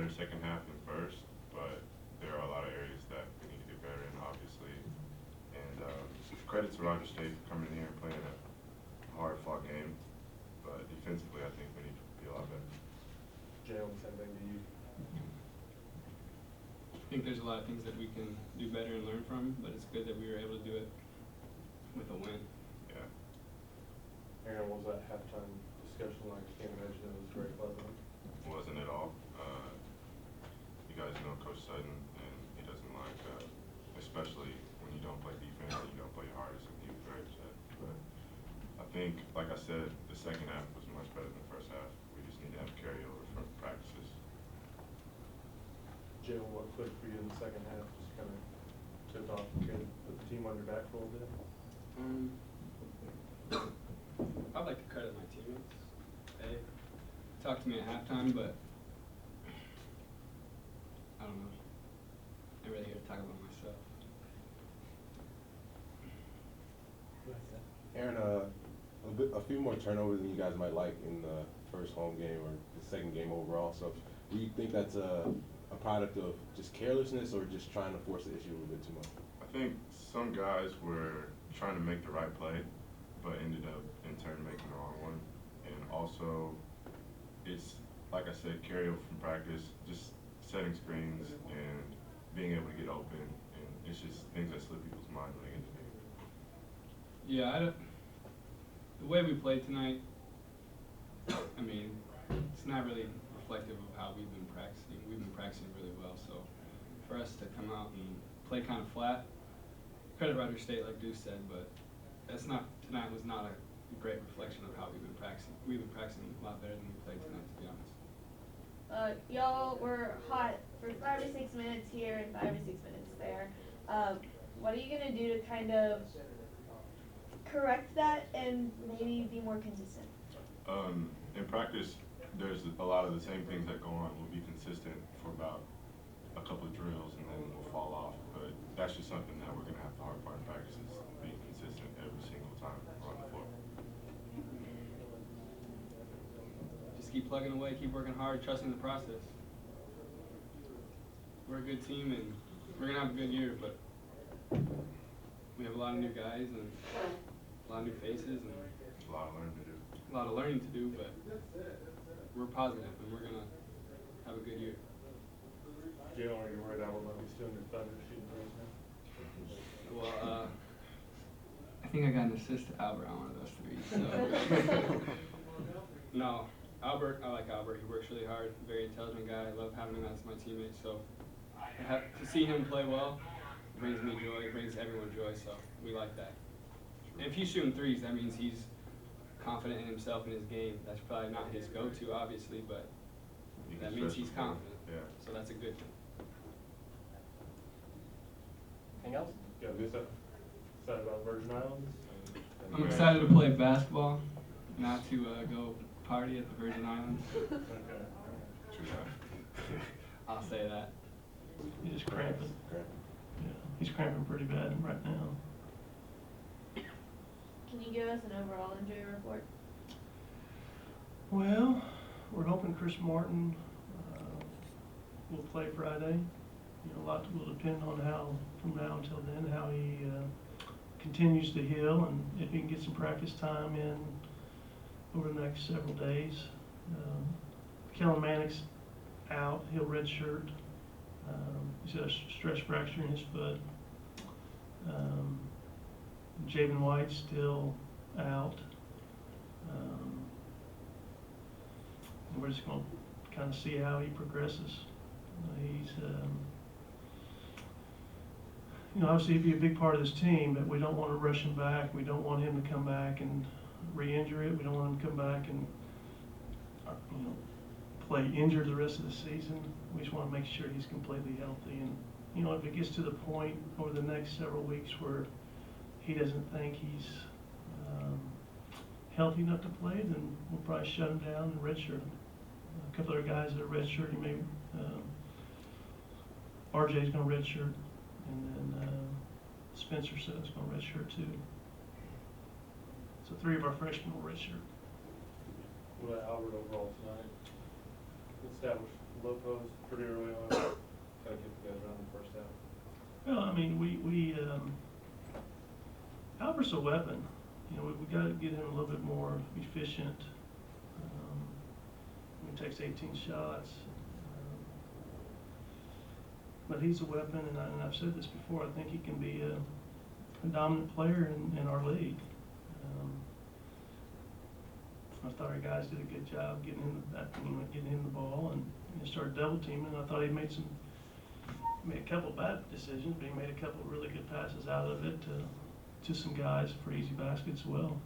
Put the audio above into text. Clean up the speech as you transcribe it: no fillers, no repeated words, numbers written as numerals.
in the second half than first, but there are a lot of areas that we need to get better in, obviously. And credit to Roger State for coming in here and playing a hard-fought game, but defensively, I think we need to be a lot better. Jalen, same thing to you. I think there's a lot of things that we can do better and learn from, but it's good that we were able to do it with a win. Yeah. Aaron, what was that halftime discussion like? I can't imagine it was very pleasant. Wasn't at all. You guys know Coach Sutton, and he doesn't like, especially when you don't play defense and you don't play your hardest, and he was very upset. But I think, like I said, the second half was much better than the first half. We just need to have carryover from practices. Jalen, what clicked for you in the second half? Just kind of tipped off, kind of put the team on your back for a little bit? I'd like to credit my teammates. They talked to me at halftime, but I don't know. I'm really here to talk about myself. Aaron, a few more turnovers than you guys might like in the first home game or the second game overall. So, do you think that's a product of just carelessness or just trying to force the issue a little bit too much? I think some guys were trying to make the right play, but ended up in turn making the wrong one. And also, it's, like I said, carryover from practice, just setting screens and being able to get open. And it's just things that slip people's mind when they get to the game. Yeah, the way we played tonight, I mean, it's not really reflective of how we've been practicing. We've been practicing really well, so for us to come out and play kind of flat, credit Roger State, like Deuce said, but tonight was not a great reflection of how we've been practicing. We've been practicing a lot better than we played tonight, to be honest. Y'all were hot for 5 or 6 minutes here and 5 or 6 minutes there. What are you going to do to kind of correct that and maybe be more consistent? In practice, there's a lot of the same things that go on. We'll be consistent for about a couple of drills and then we'll fall off. But that's just something that we're going to have to hard part in practice is being consistent every single time we're on the floor. Just keep plugging away, keep working hard, trusting the process. We're a good team and we're going to have a good year, but we have a lot of new guys and a lot of new faces and A lot of learning to do. a lot of learning to do, but we're positive and we're going to have a good year. Jalen, are you worried Albert might be stealing your thunder shooting threes now? Well, I think I got an assist to Albert on one of those threes. So. No, Albert, I like Albert. He works really hard, very intelligent guy. I love having him as my teammate. So to see him play well brings me joy, it brings everyone joy. So we like that. And if he's shooting threes, that means he's confident in himself and his game. That's probably not his go-to, obviously, but that means he's confident. Yeah. So that's a good thing. Anything else? Yeah, excited about Virgin Islands? I'm excited to play basketball, not to go party at the Virgin Islands. Okay. True that. I'll say that. He's just cramping. Yeah, he's cramping pretty bad right now. Can you give us an overall injury report? Well, we're hoping Chris Martin will play Friday. You know, a lot will depend on how, from now until then, how he continues to heal and if he can get some practice time in over the next several days. Kellen Manick's out. He'll redshirt. He's got a stress fracture in his foot. Javen White's still out. And we're just going to kind of see how he progresses. He's, you know, obviously he'd be a big part of this team, but we don't want to rush him back. We don't want him to come back and re-injure it. We don't want him to come back and, you know, play injured the rest of the season. We just want to make sure he's completely healthy. And, you know, if it gets to the point over the next several weeks where he doesn't think he's healthy enough to play, then we'll probably shut him down and redshirt him. A couple other guys that are redshirting, maybe RJ's going to redshirt, and then Spencer says he's going to redshirt too. So 3 of our freshmen will redshirt. What about Albert overall tonight? Established low post pretty early on. Gotta keep the guys around the first half. Well, I mean, Albert's a weapon. You know, we got to get him a little bit more efficient. He takes 18 shots. But he's a weapon, and I've said this before, I think he can be a dominant player in our league. I thought our guys did a good job getting him the ball, and started double teaming. I thought he made a couple bad decisions, but he made a couple really good passes out of it to some guys for easy baskets as well.